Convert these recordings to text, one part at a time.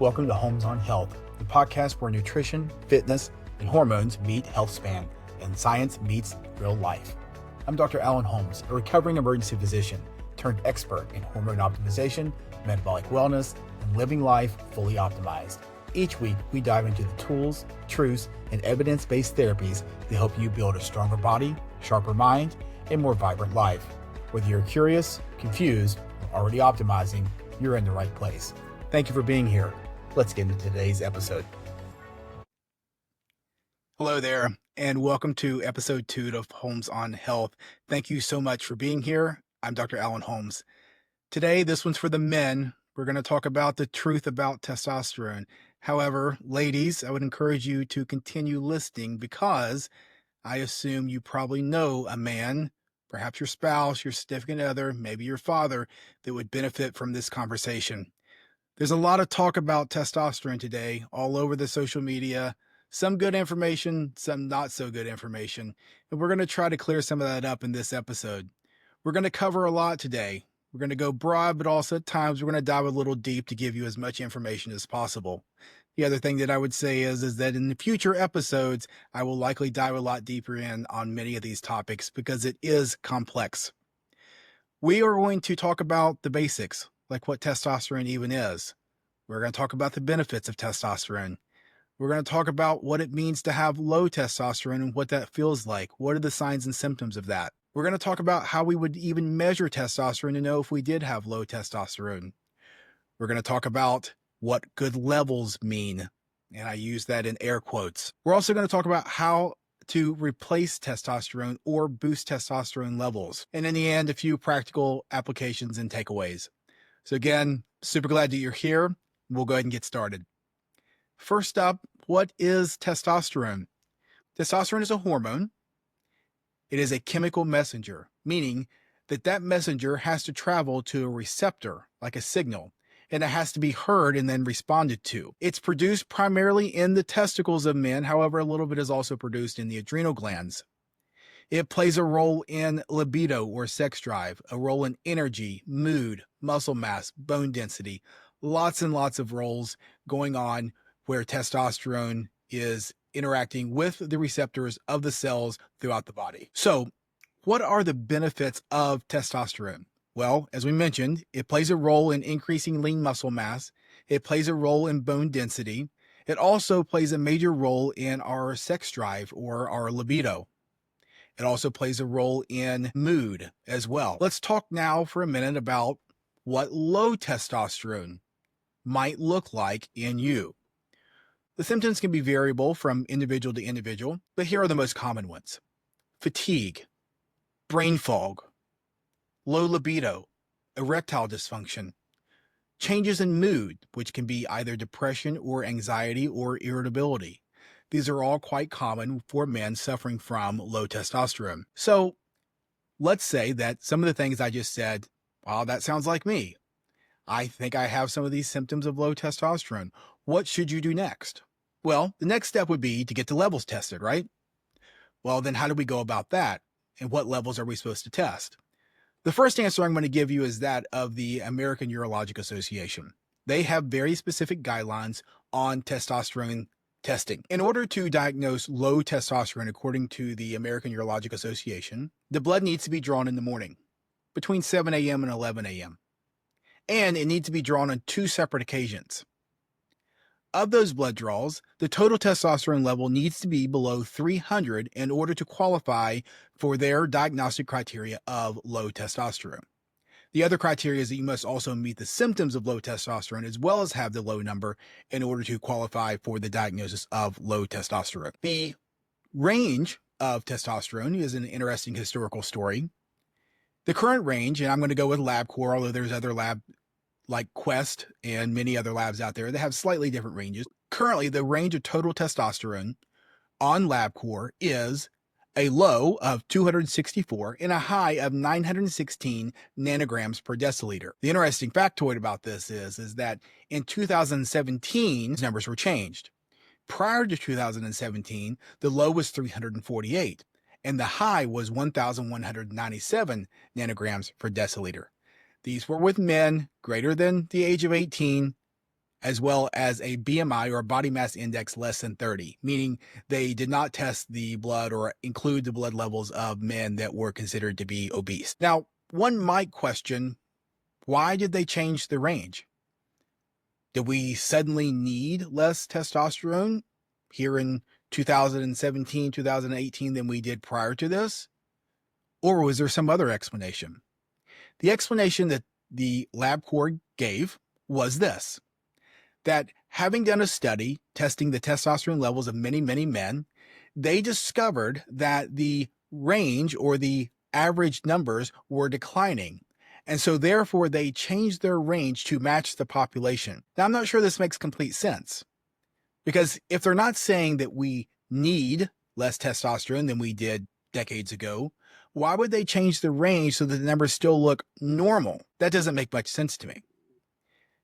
Welcome to Holmes on Health, the podcast where nutrition, fitness, and hormones meet health span, and science meets real life. I'm Dr. Alan Holmes, a recovering emergency physician turned expert in hormone optimization, metabolic wellness, and living life fully optimized. Each week, we dive into the tools, truths, and evidence-based therapies that help you build a stronger body, sharper mind, and more vibrant life. Whether you're curious, confused, or already optimizing, you're in the right place. Thank you for being here. Let's get into today's episode. Hello there, and welcome to episode 2 of Holmes on Health. Thank you so much for being here. I'm Dr. Alan Holmes. Today, this one's for the men. We're going to talk about the truth about testosterone. However, ladies, I would encourage you to continue listening because I assume you probably know a man, perhaps your spouse, your significant other, maybe your father, that would benefit from this conversation. There's a lot of talk about testosterone today all over the social media, some good information, some not so good information, and we're going to try to clear some of that up in this episode. We're going to cover a lot today. We're going to go broad, but also at times we're going to dive a little deep to give you as much information as possible. The other thing that I would say is that in the future episodes, I will likely dive a lot deeper in on many of these topics because it is complex. We are going to talk about the basics, like what testosterone even is. We're going to talk about the benefits of testosterone. We're going to talk about what it means to have low testosterone and what that feels like. What are the signs and symptoms of that? We're going to talk about how we would even measure testosterone to know if we did have low testosterone. We're going to talk about what good levels mean, and I use that in air quotes. We're also going to talk about how to replace testosterone or boost testosterone levels. And in the end, a few practical applications and takeaways. So again, super glad that you're here. We'll go ahead and get started. First up, what is testosterone? Testosterone is a hormone. It is a chemical messenger, meaning that messenger has to travel to a receptor, like a signal, and it has to be heard and then responded to. It's produced primarily in the testicles of men. However, a little bit is also produced in the adrenal glands. It plays a role in libido or sex drive, a role in energy, mood, muscle mass, bone density, lots and lots of roles going on where testosterone is interacting with the receptors of the cells throughout the body. So, what are the benefits of testosterone? Well, as we mentioned, it plays a role in increasing lean muscle mass. It plays a role in bone density. It also plays a major role in our sex drive or our libido. It also plays a role in mood as well. Let's talk now for a minute about what low testosterone might look like in you. The symptoms can be variable from individual to individual, but here are the most common ones: fatigue, brain fog, low libido, erectile dysfunction, changes in mood, which can be either depression or anxiety or irritability. These are all quite common for men suffering from low testosterone. So let's say that some of the things I just said, well, that sounds like me. I think I have some of these symptoms of low testosterone. What should you do next? Well, the next step would be to get the levels tested, right? Well, then how do we go about that? And what levels are we supposed to test? The first answer I'm going to give you is that of the American Urologic Association. They have very specific guidelines on testosterone testing. In order to diagnose low testosterone, according to the American Urologic Association, the blood needs to be drawn in the morning between 7 a.m. and 11 a.m. And it needs to be drawn on 2 separate occasions. Of those blood draws, the total testosterone level needs to be below 300 in order to qualify for their diagnostic criteria of low testosterone. The other criteria is that you must also meet the symptoms of low testosterone as well as have the low number in order to qualify for the diagnosis of low testosterone. The range of testosterone is an interesting historical story. The current range, and I'm going to go with LabCorp, although there's other lab like Quest and many other labs out there that have slightly different ranges. Currently, the range of total testosterone on LabCorp is a low of 264 and a high of 916 nanograms per deciliter. The interesting factoid about this is that in 2017, numbers were changed. Prior to 2017, the low was 348 and the high was 1,197 nanograms per deciliter. These were with men greater than the age of 18 as well as a BMI or body mass index less than 30, meaning they did not test the blood or include the blood levels of men that were considered to be obese. Now, one might question, why did they change the range? Did we suddenly need less testosterone here in 2017, 2018 than we did prior to this? Or was there some other explanation? The explanation that the LabCorp gave was this: that having done a study testing the testosterone levels of many, many men, they discovered that the range or the average numbers were declining. And so therefore they changed their range to match the population. Now, I'm not sure this makes complete sense, because if they're not saying that we need less testosterone than we did decades ago, why would they change the range so that the numbers still look normal? That doesn't make much sense to me.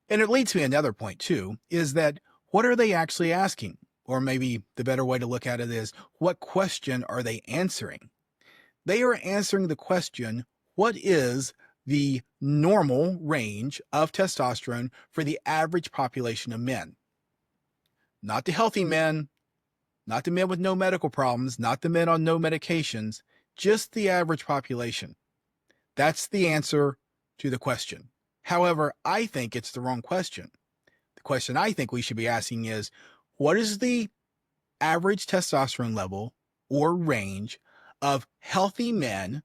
And it leads me to another point too, is that what are they actually asking? Or maybe the better way to look at it is, what question are they answering? They are answering the question, what is the normal range of testosterone for the average population of men? Not the healthy men, not the men with no medical problems, not the men on no medications, just the average population. That's the answer to the question. However, I think it's the wrong question. The question I think we should be asking is, what is the average testosterone level or range of healthy men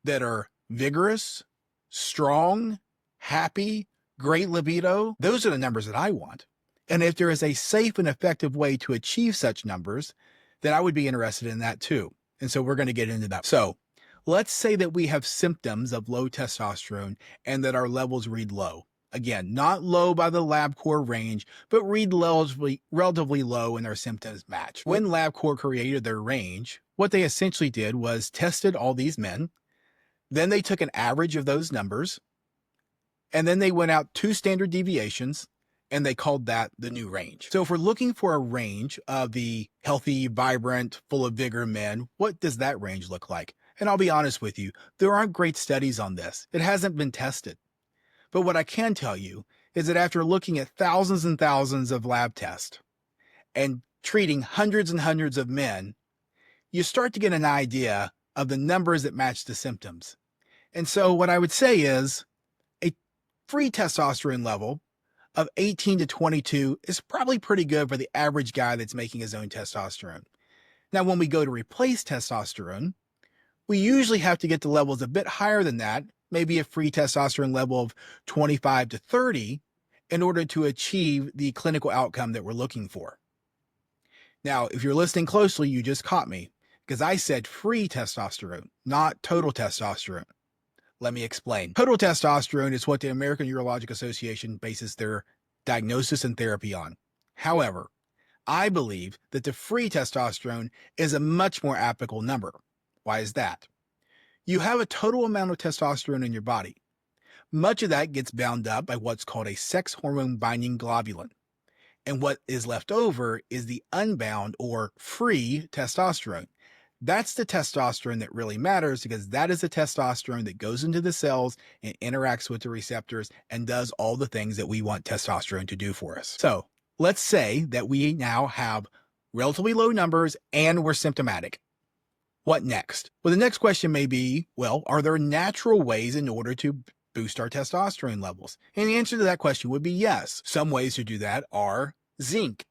that are vigorous, strong, happy, great libido? Those are the numbers that I want. And if there is a safe and effective way to achieve such numbers, then I would be interested in that too. And so we're going to get into that. So let's say that we have symptoms of low testosterone and that our levels read low. Again, not low by the LabCorp range, but read relatively low and our symptoms match. When LabCorp created their range, what they essentially did was tested all these men. Then they took an average of those numbers, and then they went out 2 standard deviations, and they called that the new range. So if we're looking for a range of the healthy, vibrant, full of vigor men, what does that range look like? And I'll be honest with you, there aren't great studies on this. It hasn't been tested. But what I can tell you is that after looking at thousands and thousands of lab tests and treating hundreds and hundreds of men, you start to get an idea of the numbers that match the symptoms. And so what I would say is a free testosterone level of 18 to 22 is probably pretty good for the average guy that's making his own testosterone. Now, when we go to replace testosterone, we usually have to get to levels a bit higher than that, maybe a free testosterone level of 25 to 30, in order to achieve the clinical outcome that we're looking for. Now, if you're listening closely, you just caught me, because I said free testosterone, not total testosterone. Let me explain. Total testosterone is what the American Urologic Association bases their diagnosis and therapy on. However, I believe that the free testosterone is a much more applicable number. Why is that? You have a total amount of testosterone in your body. Much of that gets bound up by what's called a sex hormone binding globulin. And what is left over is the unbound or free testosterone. That's the testosterone that really matters, because that is the testosterone that goes into the cells and interacts with the receptors and does all the things that we want testosterone to do for us. So let's say that we now have relatively low numbers and we're symptomatic. What next? Well, the next question may be, well, are there natural ways in order to boost our testosterone levels? And the answer to that question would be yes. Some ways to do that are zinc,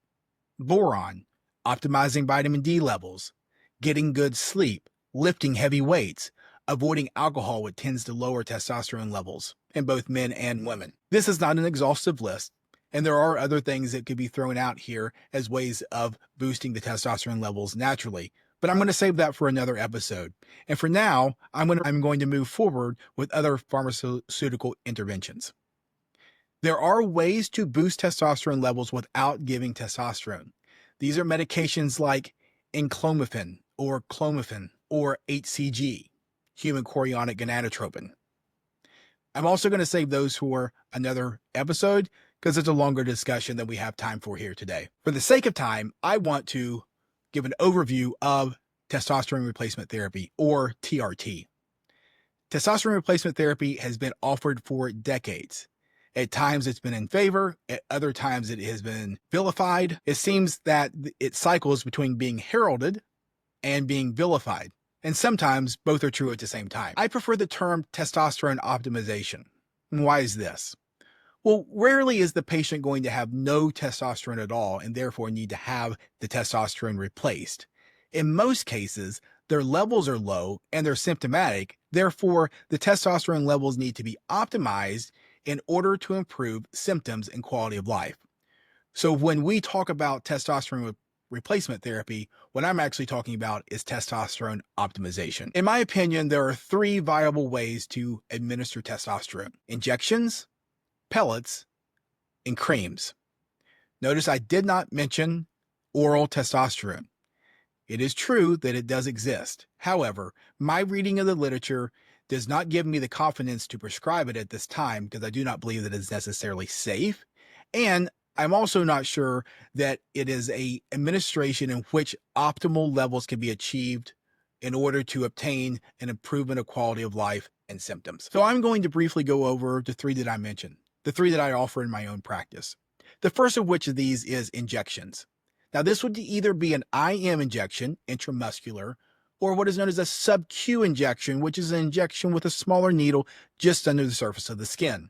boron, optimizing vitamin D levels, getting good sleep, lifting heavy weights, avoiding alcohol, which tends to lower testosterone levels in both men and women. This is not an exhaustive list, and there are other things that could be thrown out here as ways of boosting the testosterone levels naturally. But I'm going to save that for another episode. And for now, I'm going to move forward with other pharmaceutical interventions. There are ways to boost testosterone levels without giving testosterone. These are medications like enclomiphene or clomiphene or HCG, human chorionic gonadotropin. I'm also going to save those for another episode because it's a longer discussion than we have time for here today. For the sake of time, I want to give an overview of testosterone replacement therapy, or TRT. Testosterone replacement therapy has been offered for decades. At times it's been in favor, at other times it has been vilified. It seems that it cycles between being heralded and being vilified. And sometimes both are true at the same time. I prefer the term testosterone optimization. And why is this? Well, rarely is the patient going to have no testosterone at all and therefore need to have the testosterone replaced. In most cases, their levels are low and they're symptomatic. Therefore, the testosterone levels need to be optimized in order to improve symptoms and quality of life. So when we talk about testosterone replacement therapy, what I'm actually talking about is testosterone optimization. In my opinion, there are 3 viable ways to administer testosterone: injections, pellets, and creams. Notice I did not mention oral testosterone. It is true that it does exist. However, my reading of the literature does not give me the confidence to prescribe it at this time because I do not believe that it is necessarily safe. And I'm also not sure that it is an administration in which optimal levels can be achieved in order to obtain an improvement of quality of life and symptoms. So I'm going to briefly go over the 3 that I mentioned, the 3 that I offer in my own practice. The first of which of these is injections. Now, this would either be an IM injection, intramuscular, or what is known as a sub-Q injection, which is an injection with a smaller needle just under the surface of the skin.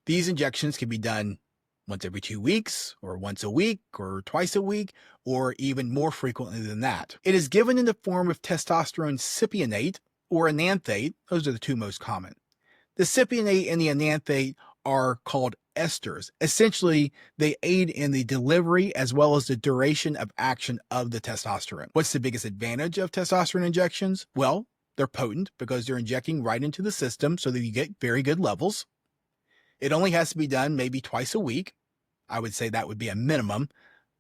These injections can be done once every 2 weeks, or once a week, or twice a week, or even more frequently than that. It is given in the form of testosterone cypionate or enanthate. Those are the 2 most common. The cypionate and the enanthate are called esters. Essentially, they aid in the delivery as well as the duration of action of the testosterone. What's the biggest advantage of testosterone injections? Well, they're potent because they're injecting right into the system so that you get very good levels. It only has to be done maybe twice a week. I would say that would be a minimum.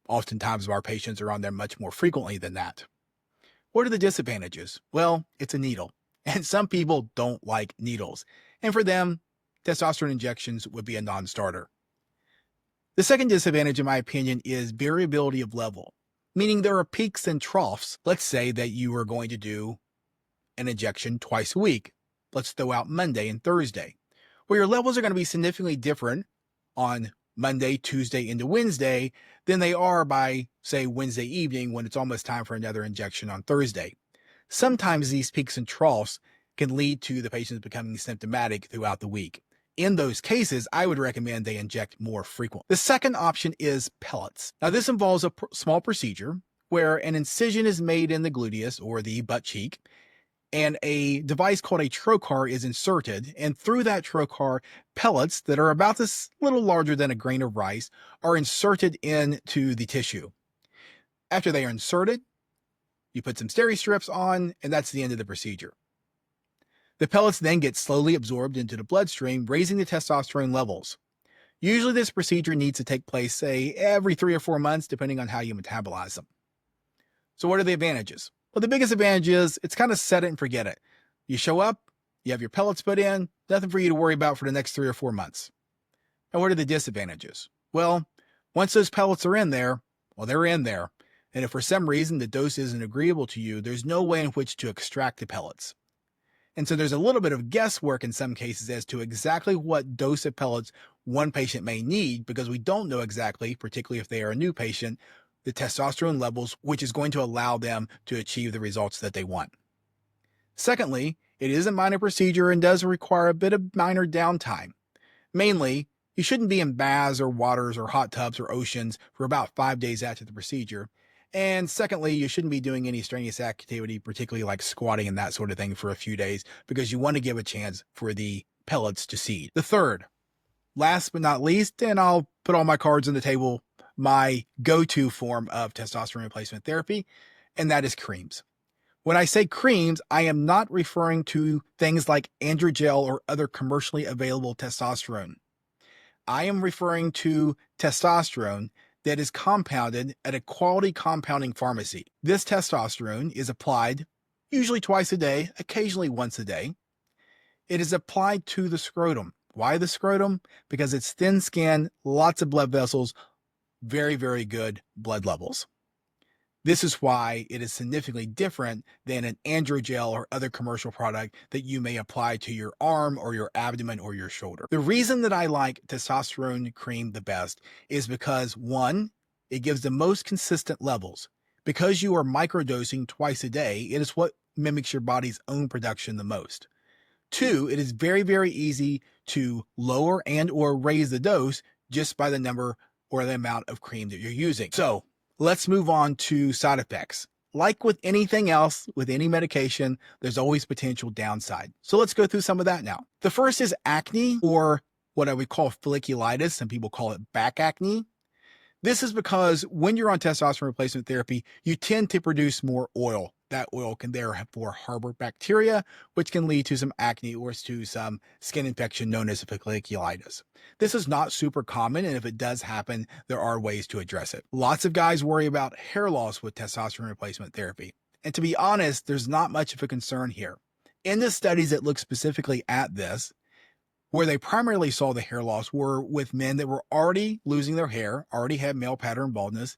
Oftentimes our patients are on there much more frequently than that. What are the disadvantages? Well, it's a needle, and some people don't like needles. And for them, testosterone injections would be a non-starter. The second disadvantage, in my opinion, is variability of level, meaning there are peaks and troughs. Let's say that you are going to do an injection twice a week. Let's throw out Monday and Thursday, where your levels are going to be significantly different on Monday, Tuesday, into Wednesday than they are by, say, Wednesday evening when it's almost time for another injection on Thursday. Sometimes these peaks and troughs can lead to the patients becoming symptomatic throughout the week. In those cases, I would recommend they inject more frequently. The second option is pellets. Now, this involves a small procedure where an incision is made in the gluteus or the butt cheek, and a device called a trocar is inserted, and through that trocar, pellets that are about this little larger than a grain of rice are inserted into the tissue. After they are inserted, you put some steri-strips on, and that's the end of the procedure. The pellets then get slowly absorbed into the bloodstream, raising the testosterone levels. Usually this procedure needs to take place, say, every 3 or 4 months, depending on how you metabolize them. So what are the advantages? Well, the biggest advantage is it's kind of set it and forget it. You show up, you have your pellets put in, nothing for you to worry about for the next 3 or 4 months. And what are the disadvantages? Well, once those pellets are in there, well, they're in there. And if for some reason the dose isn't agreeable to you, there's no way in which to extract the pellets. And so there's a little bit of guesswork in some cases as to exactly what dose of pellets one patient may need, because we don't know exactly, particularly if they are a new patient, the testosterone levels, which is going to allow them to achieve the results that they want. Secondly, it is a minor procedure and does require a bit of minor downtime. Mainly, you shouldn't be in baths or waters or hot tubs or oceans for about 5 days after the procedure. And secondly, you shouldn't be doing any strenuous activity, particularly like squatting and that sort of thing, for a few days, because you want to give a chance for the pellets to seed. The third, last but not least, and I'll put all my cards on the table, my go-to form of testosterone replacement therapy, and that is creams. When I say creams, I am not referring to things like androgel or other commercially available testosterone. I am referring to testosterone that is compounded at a quality compounding pharmacy. This testosterone is applied usually twice a day, occasionally once a day. It is applied to the scrotum. Why the scrotum? Because it's thin skin, lots of blood vessels, very, very good blood levels. This is why it is significantly different than an androgel or other commercial product that you may apply to your arm or your abdomen or your shoulder. The reason that I like testosterone cream the best is because, one, it gives the most consistent levels. Because you are microdosing twice a day, it is what mimics your body's own production the most. Two, it is very, very easy to lower and or raise the dose just by the number or the amount of cream that you're using. So let's move on to side effects. Like with anything else, with any medication, there's always potential downside. So let's go through some of that now. The first is acne, or what I would call folliculitis. Some people call it back acne. This is because when you're on testosterone replacement therapy, you tend to produce more oil. That oil can therefore harbor bacteria, which can lead to some acne or to some skin infection known as folliculitis. This is not super common, and if it does happen, there are ways to address it. Lots of guys worry about hair loss with testosterone replacement therapy. And to be honest, there's not much of a concern here. In the studies that look specifically at this, where they primarily saw the hair loss were with men that were already losing their hair, already had male pattern baldness,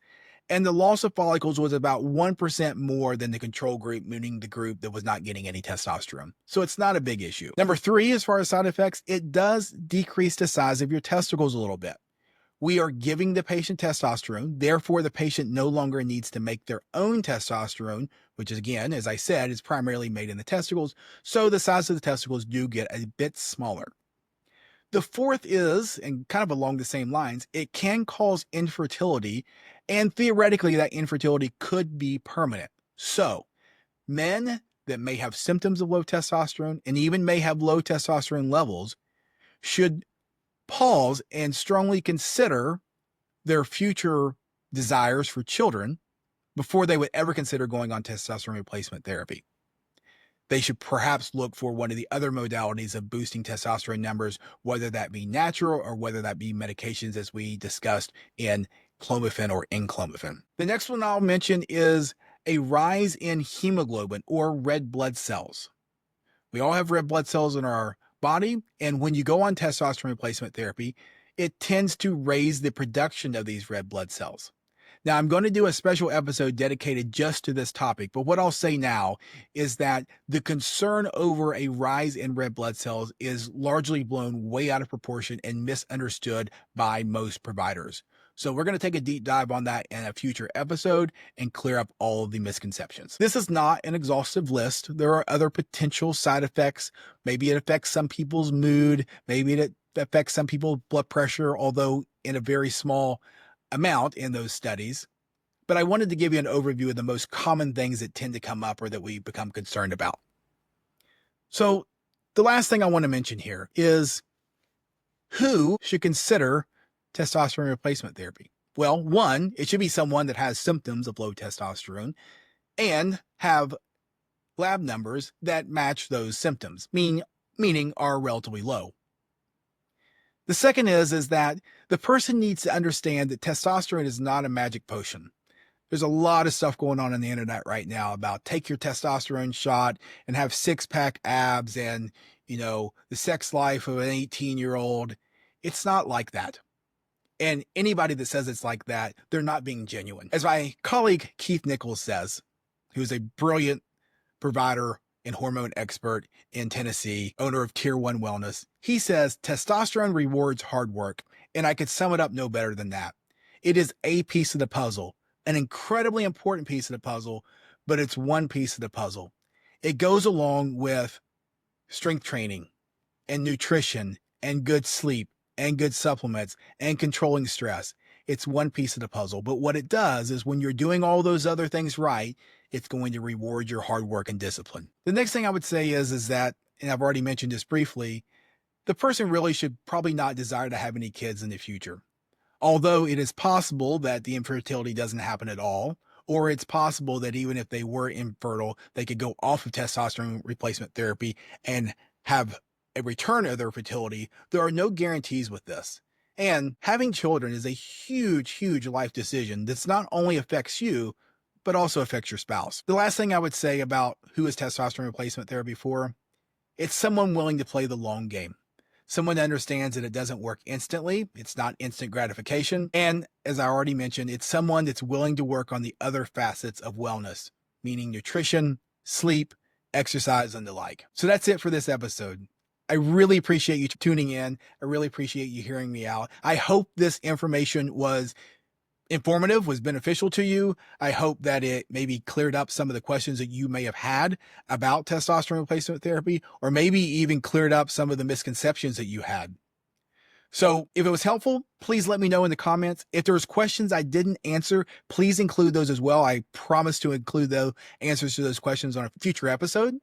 and the loss of follicles was about 1% more than the control group, meaning the group that was not getting any testosterone. So it's not a big issue. Number three, as far as side effects, it does decrease the size of your testicles a little bit. We are giving the patient testosterone, therefore the patient no longer needs to make their own testosterone, which is, again, as I said, is primarily made in the testicles, so the size of the testicles do get a bit smaller. The fourth is, and kind of along the same lines, it can cause infertility, and theoretically that infertility could be permanent. So, men that may have symptoms of low testosterone and even may have low testosterone levels should pause and strongly consider their future desires for children before they would ever consider going on testosterone replacement therapy. They should perhaps look for one of the other modalities of boosting testosterone numbers, whether that be natural or whether that be medications as we discussed in clomiphene or enclomiphene. The next one I'll mention is a rise in hemoglobin or red blood cells. We all have red blood cells in our body, and when you go on testosterone replacement therapy, it tends to raise the production of these red blood cells. Now, I'm going to do a special episode dedicated just to this topic, but what I'll say now is that the concern over a rise in red blood cells is largely blown way out of proportion and misunderstood by most providers. So we're going to take a deep dive on that in a future episode and clear up all of the misconceptions. This is not an exhaustive list. There are other potential side effects. Maybe it affects some people's mood. Maybe it affects some people's blood pressure, although in a very small amount in those studies. But I wanted to give you an overview of the most common things that tend to come up or that we become concerned about. So the last thing I want to mention here is who should consider testosterone replacement therapy. Well, one, it should be someone that has symptoms of low testosterone and have lab numbers that match those symptoms, meaning are relatively low. The second is that the person needs to understand that testosterone is not a magic potion. There's a lot of stuff going on the internet right now about take your testosterone shot and have six-pack abs and, the sex life of an 18-year-old. It's not like that. And anybody that says it's like that, they're not being genuine. As my colleague Keith Nichols says, who's a brilliant provider and hormone expert in Tennessee, owner of Tier 1 Wellness, he says testosterone rewards hard work, and I could sum it up no better than that. It is a piece of the puzzle, an incredibly important piece of the puzzle, but it's one piece of the puzzle. It goes along with strength training and nutrition and good sleep and good supplements and controlling stress. It's one piece of the puzzle. But what it does is when you're doing all those other things right, it's going to reward your hard work and discipline. The next thing I would say is that, and I've already mentioned this briefly, the person really should probably not desire to have any kids in the future. Although it is possible that the infertility doesn't happen at all, or it's possible that even if they were infertile, they could go off of testosterone replacement therapy and have a return of their fertility. There are no guarantees with this. And having children is a huge, huge life decision that's not only affects you, but also affects your spouse. The last thing I would say about who is testosterone replacement therapy for, it's someone willing to play the long game. someone that understands that it doesn't work instantly. It's not instant gratification. And as I already mentioned, it's someone that's willing to work on the other facets of wellness, meaning nutrition, sleep, exercise, and the like. So that's it for this episode. I really appreciate you tuning in. I really appreciate you hearing me out. I hope this information was informative, was beneficial to you. I hope that it maybe cleared up some of the questions that you may have had about testosterone replacement therapy, or maybe even cleared up some of the misconceptions that you had. So if it was helpful, please let me know in the comments. If there's questions I didn't answer, please include those as well. I promise to include the answers to those questions on a future episode.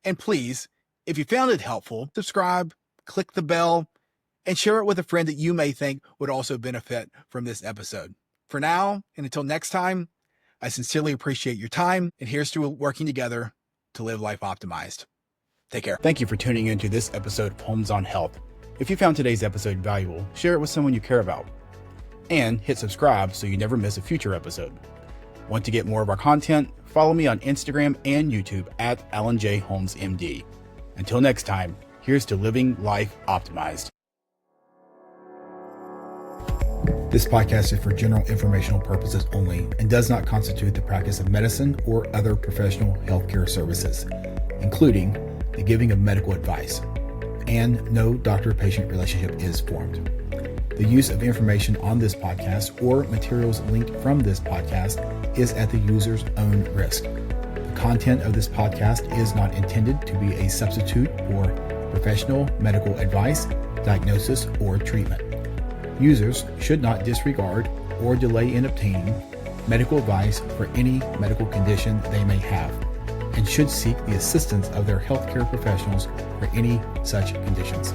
And please, if you found it helpful, subscribe, click the bell, and share it with a friend that you may think would also benefit from this episode. For now, and until next time, I sincerely appreciate your time, and here's to working together to live life optimized. Take care. Thank you for tuning into this episode of Holmes on Health. If you found today's episode valuable, share it with someone you care about. And hit subscribe so you never miss a future episode. Want to get more of our content? Follow me on Instagram and YouTube at Alan J. Holmes MD. Until next time, here's to living life optimized. This podcast is for general informational purposes only and does not constitute the practice of medicine or other professional healthcare services, including the giving of medical advice. And no doctor-patient relationship is formed. The use of information on this podcast or materials linked from this podcast is at the user's own risk. The content of this podcast is not intended to be a substitute for professional medical advice, diagnosis, or treatment. Users should not disregard or delay in obtaining medical advice for any medical condition they may have, and should seek the assistance of their healthcare professionals for any such conditions.